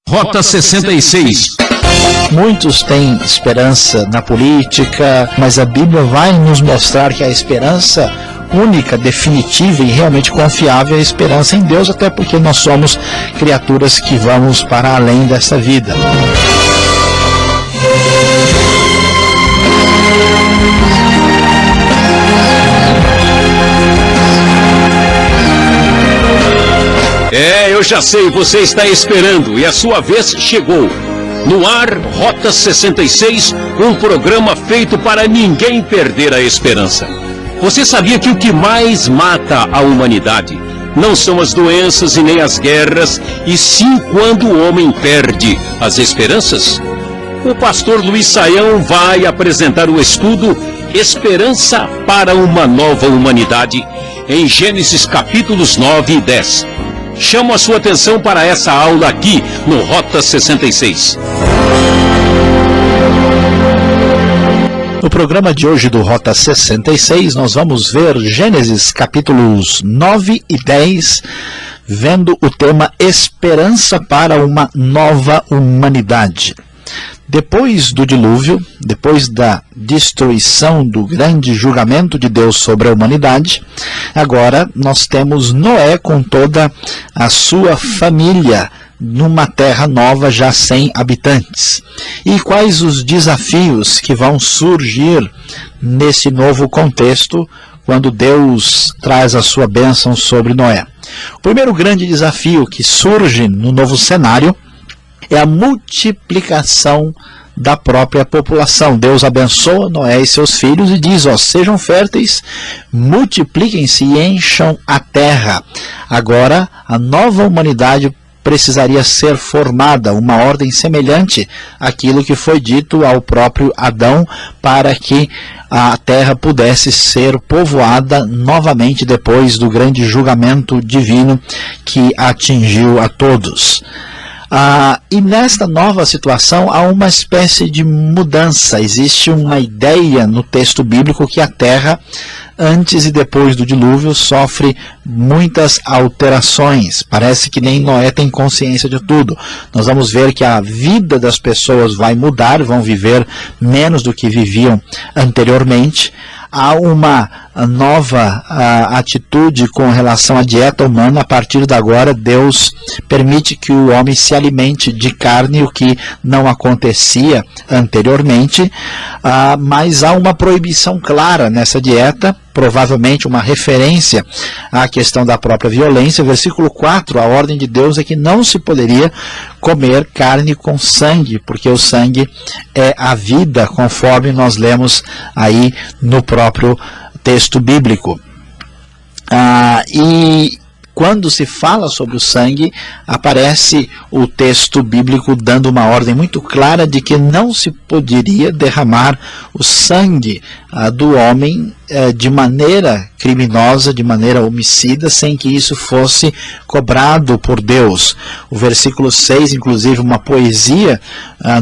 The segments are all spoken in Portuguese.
Rota 66. Muitos têm esperança na política, mas a Bíblia vai nos mostrar que a esperança única, definitiva e realmente confiável é a esperança em Deus, até porque nós somos criaturas que vamos para além dessa vida. Eu já sei, você está esperando e a sua vez chegou. No ar, Rota 66, um programa feito para ninguém perder a esperança. Você sabia que o que mais mata a humanidade não são as doenças e nem as guerras, e sim quando o homem perde as esperanças? O pastor Luiz Saião vai apresentar o estudo Esperança para uma Nova Humanidade, em Gênesis capítulos 9 e 10. Chamo a sua atenção para essa aula aqui no Rota 66. No programa de hoje do Rota 66, nós vamos ver Gênesis capítulos 9 e 10, vendo o tema Esperança para uma Nova Humanidade. Depois do dilúvio, depois da destruição do grande julgamento de Deus sobre a humanidade, agora nós temos Noé com toda a sua família numa terra nova já sem habitantes. E quais os desafios que vão surgir nesse novo contexto quando Deus traz a sua bênção sobre Noé? O primeiro grande desafio que surge no novo cenário é a multiplicação da própria população. Deus abençoa Noé e seus filhos e diz, sejam férteis, multipliquem-se e encham a terra. Agora, a nova humanidade precisaria ser formada, uma ordem semelhante àquilo que foi dito ao próprio Adão, para que a terra pudesse ser povoada novamente depois do grande julgamento divino que atingiu a todos. E nesta nova situação há uma espécie de mudança. Existe uma ideia no texto bíblico que a terra, antes e depois do dilúvio, sofre muitas alterações. Parece que nem Noé tem consciência de tudo. Nós vamos ver que a vida das pessoas vai mudar, vão viver menos do que viviam anteriormente. Há uma nova atitude com relação à dieta humana. A partir de agora, Deus permite que o homem se alimente de carne, o que não acontecia anteriormente, mas há uma proibição clara nessa dieta, provavelmente uma referência à questão da própria violência. Versículo 4, a ordem de Deus é que não se poderia comer carne com sangue, porque o sangue é a vida, conforme nós lemos aí no próprio texto bíblico. E quando se fala sobre o sangue, aparece o texto bíblico dando uma ordem muito clara de que não se poderia derramar o sangue do homem de maneira criminosa, de maneira homicida, sem que isso fosse cobrado por Deus. O versículo 6, inclusive uma poesia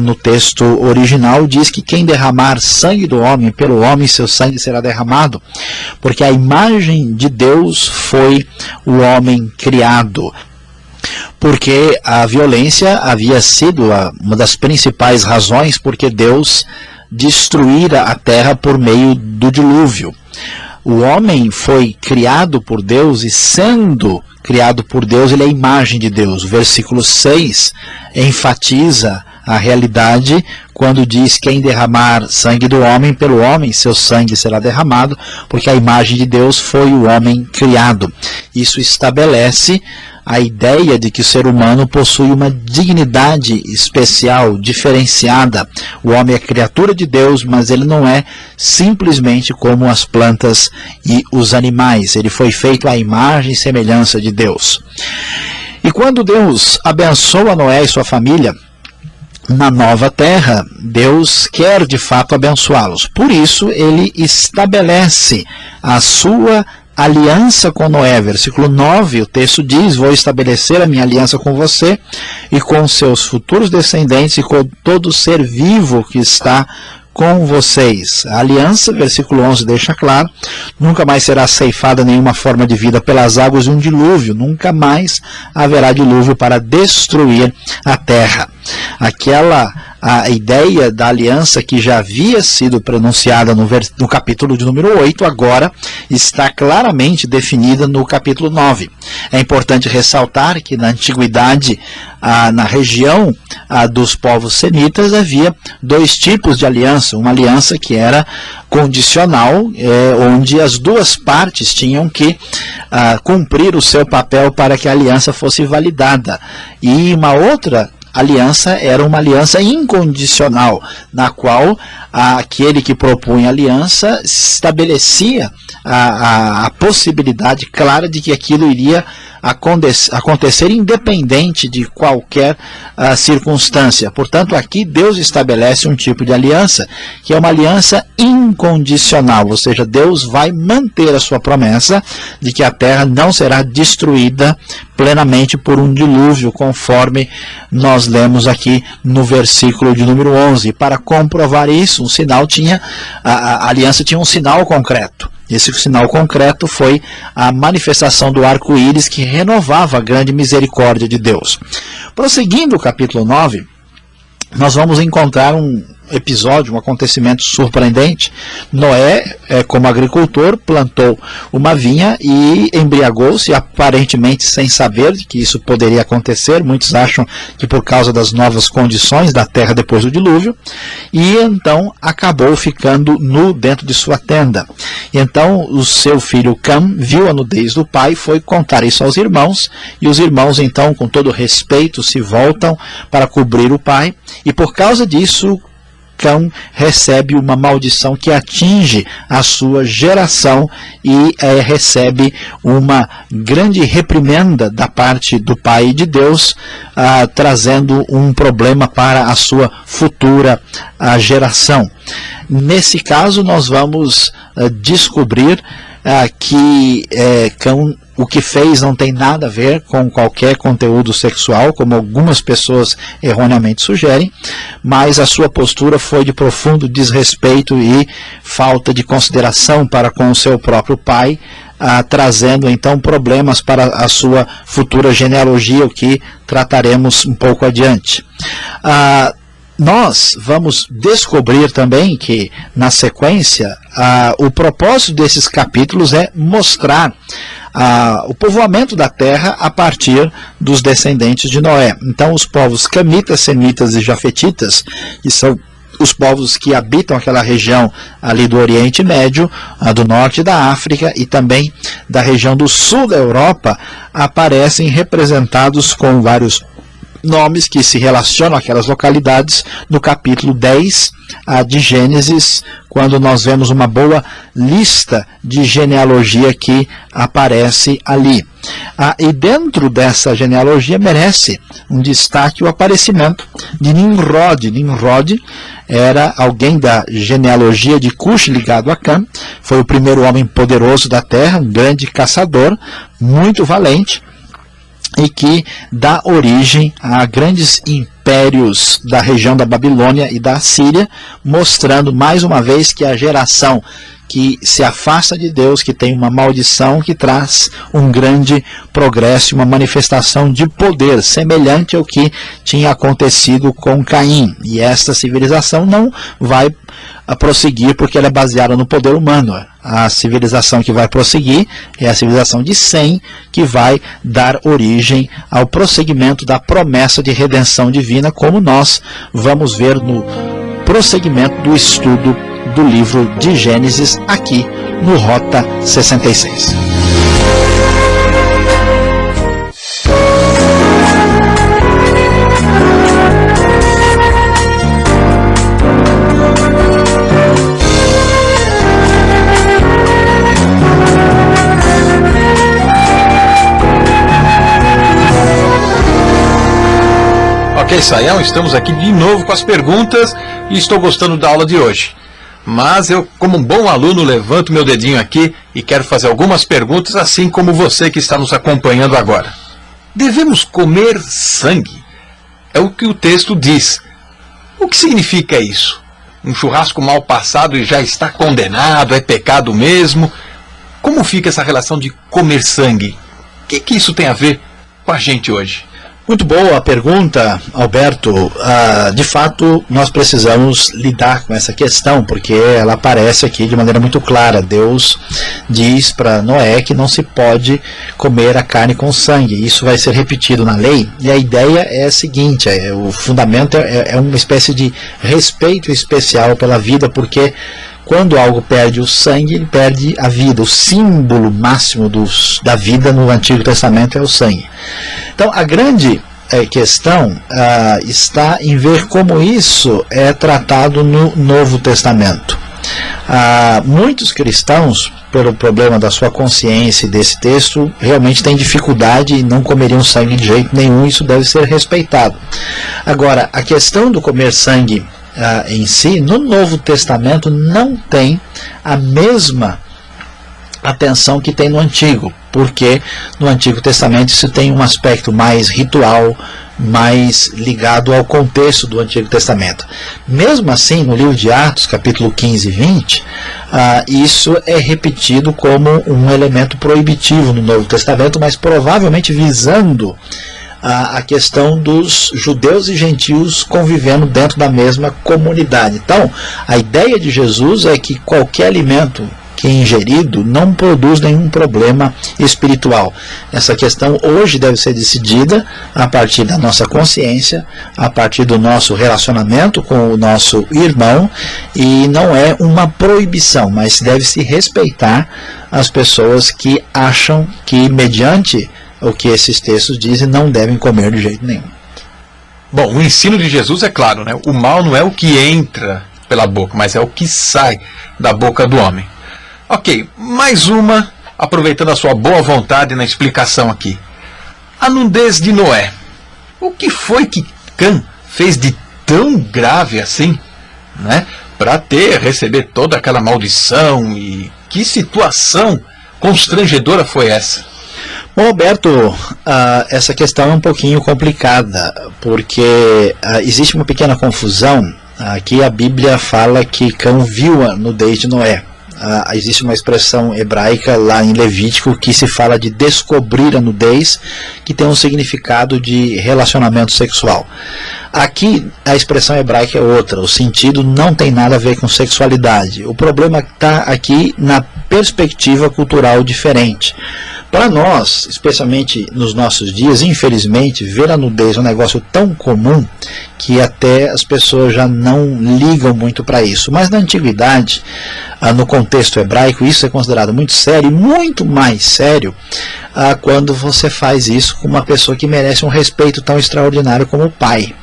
no texto original, diz que quem derramar sangue do homem, pelo homem seu sangue será derramado, porque a imagem de Deus foi o homem criado. Porque a violência havia sido uma das principais razões porque Deus destruíra a terra por meio do dilúvio. O homem foi criado por Deus e, sendo criado por Deus, ele é a imagem de Deus. O versículo 6 enfatiza a realidade quando diz: quem derramar sangue do homem, pelo homem seu sangue será derramado, porque a imagem de Deus foi o homem criado. Isso estabelece a ideia de que o ser humano possui uma dignidade especial, diferenciada. O homem é criatura de Deus, mas ele não é simplesmente como as plantas e os animais. Ele foi feito à imagem e semelhança de Deus. E quando Deus abençoa Noé e sua família na nova terra, Deus quer de fato abençoá-los. Por isso, ele estabelece a sua aliança com Noé. Versículo 9, o texto diz: vou estabelecer a minha aliança com você e com seus futuros descendentes e com todo ser vivo que está com vocês. A aliança, versículo 11 deixa claro, nunca mais será ceifada nenhuma forma de vida pelas águas de um dilúvio, nunca mais haverá dilúvio para destruir a terra. A ideia da aliança que já havia sido pronunciada no capítulo de número 8, agora está claramente definida no capítulo 9. É importante ressaltar que na antiguidade, na região dos povos semitas, havia dois tipos de aliança. Uma aliança que era condicional, onde as duas partes tinham que cumprir o seu papel para que a aliança fosse validada. E uma outra aliança era uma aliança incondicional, na qual aquele que propunha aliança estabelecia a possibilidade clara de que aquilo iria acontecer independente de qualquer circunstância. Portanto, aqui Deus estabelece um tipo de aliança, que é uma aliança incondicional, ou seja, Deus vai manter a sua promessa de que a terra não será destruída plenamente por um dilúvio, conforme nós lemos aqui no versículo de número 11. Para comprovar isso, a aliança tinha um sinal concreto. Esse sinal concreto foi a manifestação do arco-íris que renovava a grande misericórdia de Deus. Prosseguindo o capítulo 9, nós vamos encontrar um episódio, um acontecimento surpreendente. Noé, como agricultor, plantou uma vinha e embriagou-se, aparentemente sem saber que isso poderia acontecer. Muitos acham que por causa das novas condições da terra depois do dilúvio, e então acabou ficando nu dentro de sua tenda. E então o seu filho Cam viu a nudez do pai, foi contar isso aos irmãos, e os irmãos então, com todo respeito, se voltam para cobrir o pai, e por causa disso Cam recebe uma maldição que atinge a sua geração e recebe uma grande reprimenda da parte do Pai de Deus, trazendo um problema para a sua futura geração. Nesse caso, nós vamos descobrir que Cam, o que fez não tem nada a ver com qualquer conteúdo sexual, como algumas pessoas erroneamente sugerem, mas a sua postura foi de profundo desrespeito e falta de consideração para com o seu próprio pai, trazendo então problemas para a sua futura genealogia, o que trataremos um pouco adiante. Nós vamos descobrir também que, na sequência, o propósito desses capítulos é mostrar o povoamento da terra a partir dos descendentes de Noé. Então, os povos camitas, semitas e jafetitas, que são os povos que habitam aquela região ali do Oriente Médio, do norte da África e também da região do sul da Europa, aparecem representados com vários nomes que se relacionam àquelas localidades no capítulo 10 de Gênesis, quando nós vemos uma boa lista de genealogia que aparece ali. E dentro dessa genealogia merece um destaque o aparecimento de Nimrod. Nimrod era alguém da genealogia de Cush ligado a Cam, foi o primeiro homem poderoso da terra, um grande caçador, muito valente, e que dá origem a grandes impérios da região da Babilônia e da Síria, mostrando mais uma vez que a geração que se afasta de Deus, que tem uma maldição, que traz um grande progresso, uma manifestação de poder, semelhante ao que tinha acontecido com Caim. E esta civilização não vai prosseguir porque ela é baseada no poder humano. A civilização que vai prosseguir é a civilização de Sem, que vai dar origem ao prosseguimento da promessa de redenção divina, como nós vamos ver no prosseguimento do estudo do livro de Gênesis, aqui no Rota 66. Ok, Saião, estamos aqui de novo com as perguntas e estou gostando da aula de hoje. Mas eu, como um bom aluno, levanto meu dedinho aqui e quero fazer algumas perguntas, assim como você que está nos acompanhando agora. Devemos comer sangue? É o que o texto diz. O que significa isso? um churrasco mal passado e já está condenado, é pecado mesmo. Como fica essa relação de comer sangue? O que isso tem a ver com a gente hoje? Muito boa a pergunta, Alberto. De fato, nós precisamos lidar com essa questão, porque ela aparece aqui de maneira muito clara. Deus diz para Noé que não se pode comer a carne com sangue. Isso vai ser repetido na lei, e a ideia é a seguinte, o fundamento é uma espécie de respeito especial pela vida, porque quando algo perde o sangue, ele perde a vida. O símbolo máximo da vida no Antigo Testamento é o sangue. Então, a grande questão está em ver como isso é tratado no Novo Testamento. Muitos cristãos, pelo problema da sua consciência desse texto, realmente têm dificuldade e não comeriam sangue de jeito nenhum. Isso deve ser respeitado. Agora, a questão do comer sangue em si, no Novo Testamento não tem a mesma atenção que tem no Antigo, porque no Antigo Testamento isso tem um aspecto mais ritual, mais ligado ao contexto do Antigo Testamento. Mesmo assim, no livro de Atos, capítulo 15 e 20, isso é repetido como um elemento proibitivo no Novo Testamento, mas provavelmente visando a questão dos judeus e gentios convivendo dentro da mesma comunidade. Então, a ideia de Jesus é que qualquer alimento que é ingerido não produz nenhum problema espiritual. Essa questão hoje deve ser decidida a partir da nossa consciência, a partir do nosso relacionamento com o nosso irmão, e não é uma proibição, mas deve-se respeitar as pessoas que acham que, mediante o que esses textos dizem, não devem comer de jeito nenhum. Bom, o ensino de Jesus é claro, né? O mal não é o que entra pela boca, mas é o que sai da boca do homem. Ok, mais uma, aproveitando a sua boa vontade na explicação aqui. A nudez de Noé. O que foi que Cã fez de tão grave assim, né? Para receber toda aquela maldição, e que situação constrangedora foi essa? Bom, Alberto, essa questão é um pouquinho complicada, porque existe uma pequena confusão. Aqui a Bíblia fala que Cã viu a nudez de Noé. Existe uma expressão hebraica lá em Levítico que se fala de descobrir a nudez, que tem um significado de relacionamento sexual. Aqui a expressão hebraica é outra, o sentido não tem nada a ver com sexualidade. O problema está aqui na perspectiva cultural diferente. Para nós, especialmente nos nossos dias, infelizmente, ver a nudez é um negócio tão comum que até as pessoas já não ligam muito para isso. Mas na antiguidade, no contexto hebraico, isso é considerado muito sério, e muito mais sério quando você faz isso com uma pessoa que merece um respeito tão extraordinário como o pai.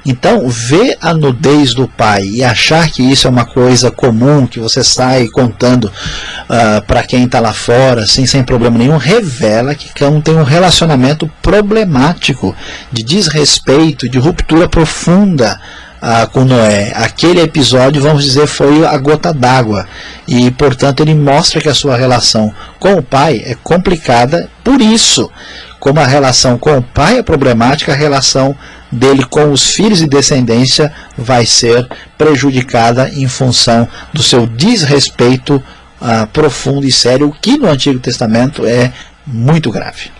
Então, ver a nudez do pai e achar que isso é uma coisa comum, que você sai contando para quem está lá fora, assim, sem problema nenhum, revela que Cã tem um relacionamento problemático, de desrespeito, de ruptura profunda com Noé. Aquele episódio, vamos dizer, foi a gota d'água, e portanto ele mostra que a sua relação com o pai é complicada. Por isso, como a relação com o pai é problemática, a relação dele com os filhos e descendência vai ser prejudicada em função do seu desrespeito profundo e sério, que no Antigo Testamento é muito grave.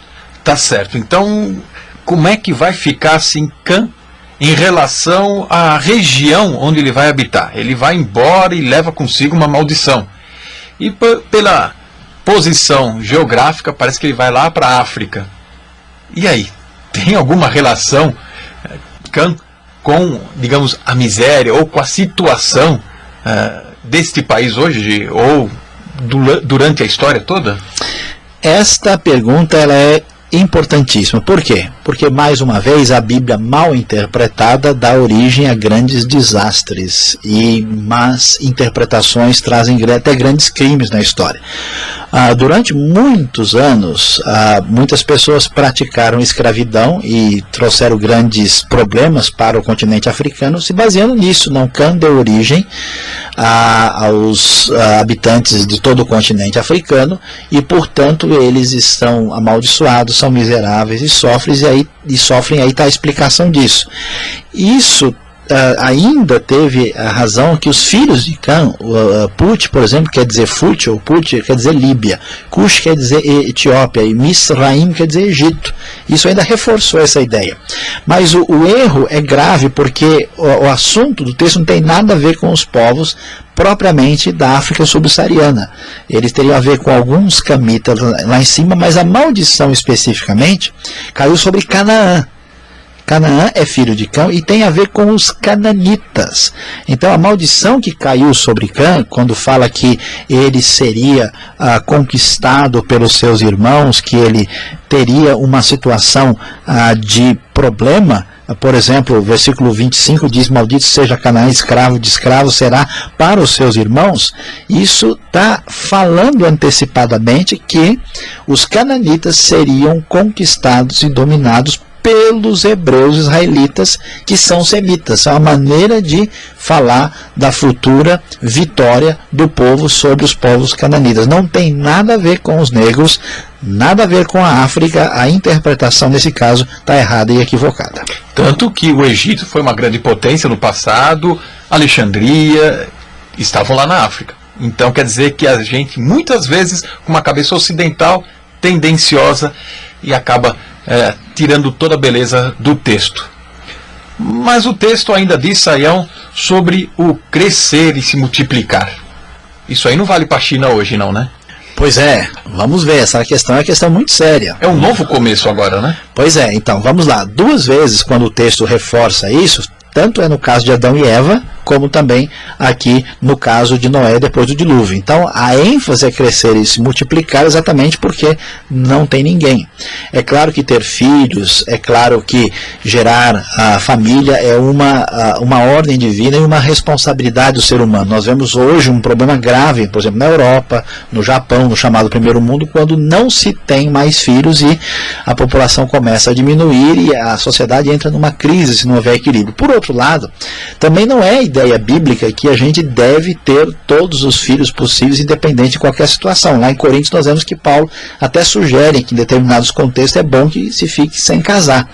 Tá certo. Então, como é que vai ficar assim Cã em relação à região onde ele vai habitar? Ele vai embora e leva consigo uma maldição. E pela posição geográfica, parece que ele vai lá para a África. E aí? Tem alguma relação Cã com, digamos, a miséria ou com a situação deste país hoje, ou durante a história toda? Esta pergunta ela é importantíssima. Por quê? Porque, mais uma vez, a Bíblia mal interpretada dá origem a grandes desastres, e más interpretações trazem até grandes crimes na história. Durante muitos anos, muitas pessoas praticaram escravidão e trouxeram grandes problemas para o continente africano, se baseando nisso. Cã deu origem aos habitantes de todo o continente africano, e portanto eles estão amaldiçoados, são miseráveis e sofrem. Aí está a explicação disso. Isso ainda teve a razão que os filhos de Cã, Put, por exemplo, quer dizer Fut, ou Put quer dizer Líbia, Cush quer dizer Etiópia, e Misraim quer dizer Egito. Isso ainda reforçou essa ideia. Mas o erro é grave porque o assunto do texto não tem nada a ver com os povos propriamente da África subsaariana. Eles teriam a ver com alguns camitas lá em cima, mas a maldição especificamente caiu sobre Canaã. Canaã é filho de Cã e tem a ver com os cananitas. Então a maldição que caiu sobre Cã, quando fala que ele seria conquistado pelos seus irmãos, que ele teria uma situação de problema, por exemplo, o versículo 25 diz: maldito seja Canaã, escravo de escravo será para os seus irmãos. Isso está falando antecipadamente que os cananitas seriam conquistados e dominados pelos hebreus israelitas, que são semitas. É uma maneira de falar da futura vitória do povo sobre os povos cananitas. Não tem nada a ver com os negros, nada a ver com a África. A interpretação nesse caso está errada e equivocada. Tanto que o Egito foi uma grande potência no passado, Alexandria, estavam lá na África. Então quer dizer que a gente, muitas vezes, com uma cabeça ocidental, tendenciosa, e acaba tirando toda a beleza do texto. Mas o texto ainda diz, Saião, sobre o crescer e se multiplicar. Isso aí não vale para a China hoje, não, né? Pois é, vamos ver, essa questão é uma questão muito séria. É um novo começo agora, né? Pois é, então, vamos lá. 2 vezes, quando o texto reforça isso, tanto é no caso de Adão e Eva, como também aqui no caso de Noé depois do dilúvio. Então a ênfase é crescer e se multiplicar exatamente porque não tem ninguém. É claro que ter filhos, é claro que gerar a família é uma ordem divina e uma responsabilidade do ser humano. Nós vemos hoje um problema grave, por exemplo, na Europa, no Japão, no chamado primeiro mundo, quando não se tem mais filhos e a população começa a diminuir e a sociedade entra numa crise se não houver equilíbrio. Por outro lado, também não é ideia bíblica que a gente deve ter todos os filhos possíveis, independente de qualquer situação. Lá em Coríntios nós vemos que Paulo até sugere que em determinados contextos é bom que se fique sem casar.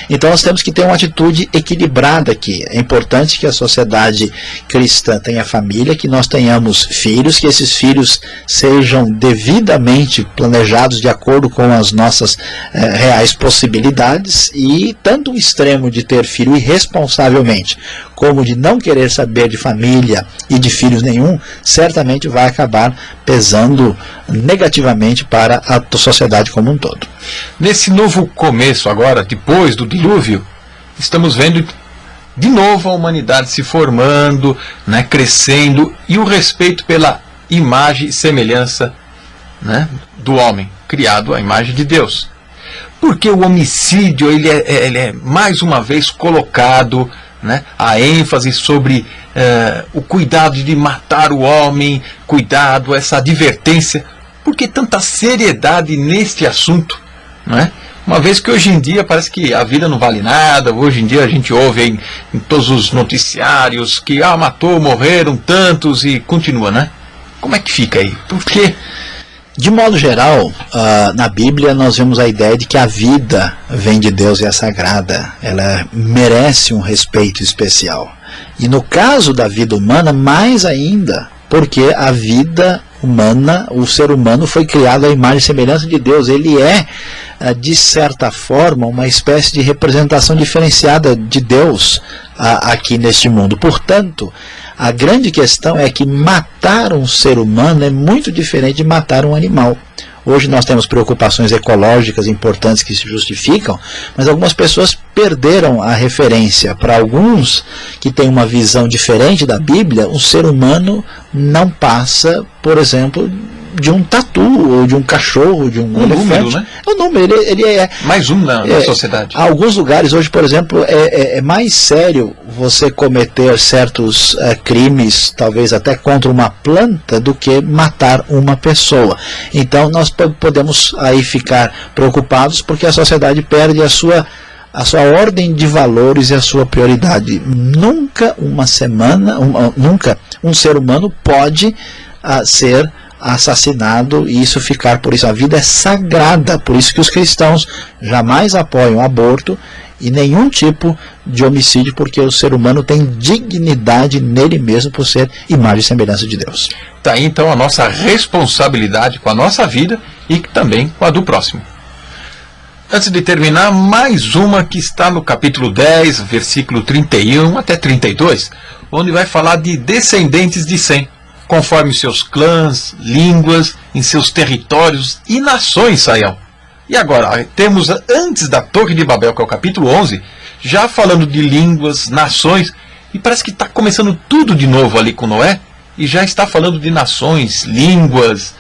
Então nós temos que ter uma atitude equilibrada aqui. É importante que a sociedade cristã tenha família, que nós tenhamos filhos, que esses filhos sejam devidamente planejados de acordo com as nossas reais possibilidades, e tanto o extremo de ter filho irresponsavelmente como de não querer saber de família e de filhos nenhum, certamente vai acabar pesando negativamente para a sociedade como um todo. Nesse novo começo agora, depois do dilúvio, estamos vendo de novo a humanidade se formando, né, crescendo, e o respeito pela imagem e semelhança, né, do homem, criado à imagem de Deus. Porque o homicídio ele é mais uma vez colocado, né, a ênfase sobre o cuidado de matar o homem, cuidado, essa advertência. Por que tanta seriedade neste assunto, né? Uma vez que hoje em dia parece que a vida não vale nada. Hoje em dia a gente ouve em todos os noticiários que matou, morreram tantos e continua, né? Como é que fica aí? Por quê? De modo geral, na Bíblia nós vemos a ideia de que a vida vem de Deus e é sagrada. Ela merece um respeito especial. E no caso da vida humana, mais ainda, porque a vida humana, o ser humano foi criado à imagem e semelhança de Deus. Ele é, de certa forma, uma espécie de representação diferenciada de Deus aqui neste mundo. Portanto, a grande questão é que matar um ser humano é muito diferente de matar um animal. Hoje nós temos preocupações ecológicas importantes que se justificam, mas algumas pessoas perderam a referência. Para alguns que têm uma visão diferente da Bíblia, um ser humano não passa, por exemplo, de um tatu, ou de um cachorro, de um elefante. Número, né? É um número, ele é... Mais um na sociedade. Há alguns lugares hoje, por exemplo, é mais sério você cometer certos crimes, talvez até contra uma planta, do que matar uma pessoa. Então nós podemos aí ficar preocupados porque a sociedade perde a sua ordem de valores e a sua prioridade. Nunca um ser humano pode ser assassinado e isso ficar por isso. A vida é sagrada, por isso que os cristãos jamais apoiam o aborto e nenhum tipo de homicídio, porque o ser humano tem dignidade nele mesmo por ser imagem e semelhança de Deus. Tá aí então a nossa responsabilidade com a nossa vida e também com a do próximo. Antes de terminar, mais uma que está no capítulo 10, versículo 31 até 32, onde vai falar de descendentes de Sem, conforme seus clãs, línguas, em seus territórios e nações, Sayão. E agora, temos antes da Torre de Babel, que é o capítulo 11, já falando de línguas, nações, e parece que está começando tudo de novo ali com Noé, e já está falando de nações, línguas.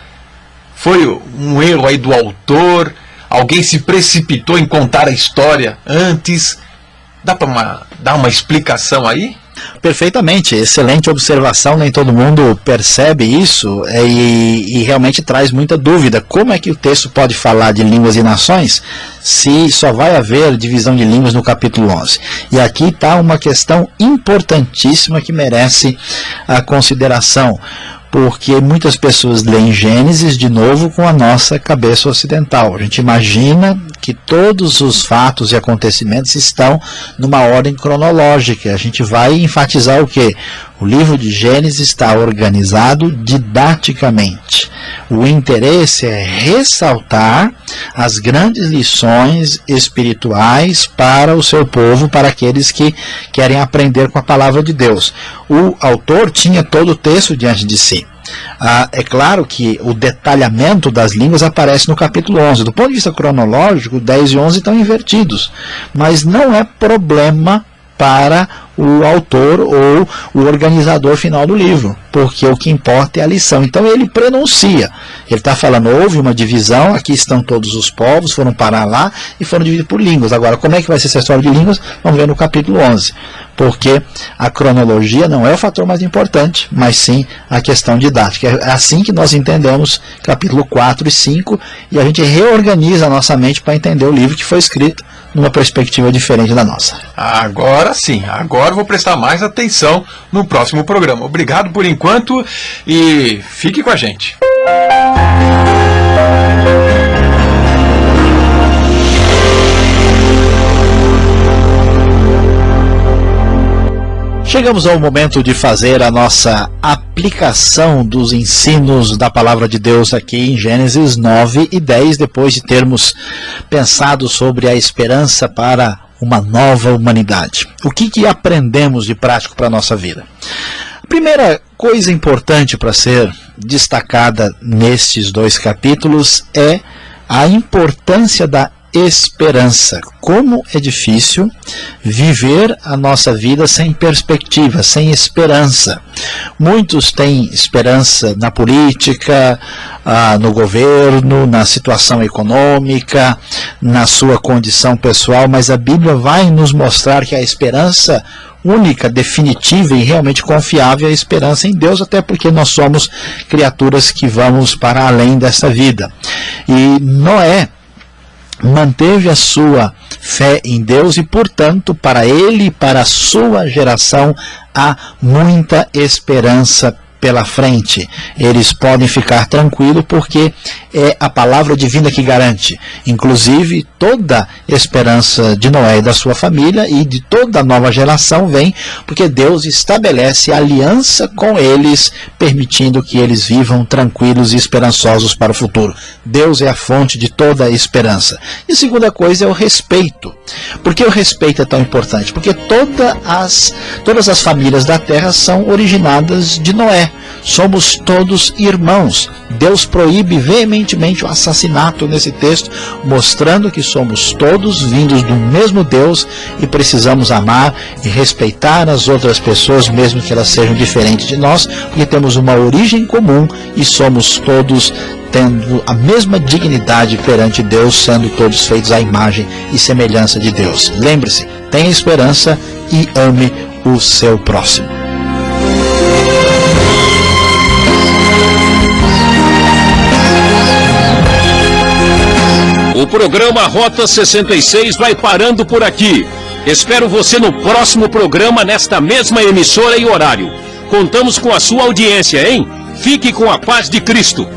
Foi um erro aí do autor, alguém se precipitou em contar a história antes. Dá para dar uma explicação aí? Perfeitamente, excelente observação, nem todo mundo percebe isso e realmente traz muita dúvida. Como é que o texto pode falar de línguas e nações se só vai haver divisão de línguas no capítulo 11? E aqui está uma questão importantíssima que merece a consideração, porque muitas pessoas leem Gênesis de novo com a nossa cabeça ocidental. A gente imagina que todos os fatos e acontecimentos estão numa ordem cronológica. A gente vai enfatizar o quê? O livro de Gênesis está organizado didaticamente. O interesse é ressaltar as grandes lições espirituais para o seu povo, para aqueles que querem aprender com a palavra de Deus. O autor tinha todo o texto diante de si. É claro que o detalhamento das línguas aparece no capítulo 11. Do ponto de vista cronológico, 10 e 11 estão invertidos. Mas não é problema para o autor ou o organizador final do livro, porque o que importa é a lição. Então ele prenuncia, ele está falando, houve uma divisão, aqui estão todos os povos, foram parar lá e foram divididos por línguas. Agora, como é que vai ser essa história de línguas? Vamos ver no capítulo 11, porque a cronologia não é o fator mais importante, mas sim a questão didática. É assim que nós entendemos capítulo 4 e 5, e a gente reorganiza a nossa mente para entender o livro que foi escrito numa perspectiva diferente da nossa. Agora sim, agora eu vou prestar mais atenção no próximo programa. Obrigado por enquanto e fique com a gente. Chegamos ao momento de fazer a nossa aplicação dos ensinos da Palavra de Deus aqui em Gênesis 9 e 10, depois de termos pensado sobre a esperança para uma nova humanidade. O que aprendemos de prático para a nossa vida? A primeira coisa importante para ser destacada nestes dois capítulos é a importância da esperança. Como é difícil viver a nossa vida sem perspectiva, sem esperança. Muitos têm esperança na política, no governo, na situação econômica, na sua condição pessoal, mas a Bíblia vai nos mostrar que a esperança única, definitiva e realmente confiável é a esperança em Deus, até porque nós somos criaturas que vamos para além dessa vida. E Noé manteve a sua fé em Deus e, portanto, para ele e para a sua geração há muita esperança pela frente. Eles podem ficar tranquilos porque é a palavra divina que garante. Inclusive, toda esperança de Noé e da sua família e de toda a nova geração vem porque Deus estabelece aliança com eles, permitindo que eles vivam tranquilos e esperançosos para o futuro. Deus é a fonte de toda a esperança. E a segunda coisa é o respeito. Por que o respeito é tão importante? Porque todas as famílias da terra são originadas de Noé. Somos todos irmãos. Deus proíbe veementemente o assassinato nesse texto, mostrando que somos todos vindos do mesmo Deus e precisamos amar e respeitar as outras pessoas, mesmo que elas sejam diferentes de nós, porque temos uma origem comum e somos todos tendo a mesma dignidade perante Deus, sendo todos feitos à imagem e semelhança de Deus. Lembre-se, tenha esperança e ame o seu próximo. O programa Rota 66 vai parando por aqui. Espero você no próximo programa nesta mesma emissora e horário. Contamos com a sua audiência, hein? Fique com a paz de Cristo.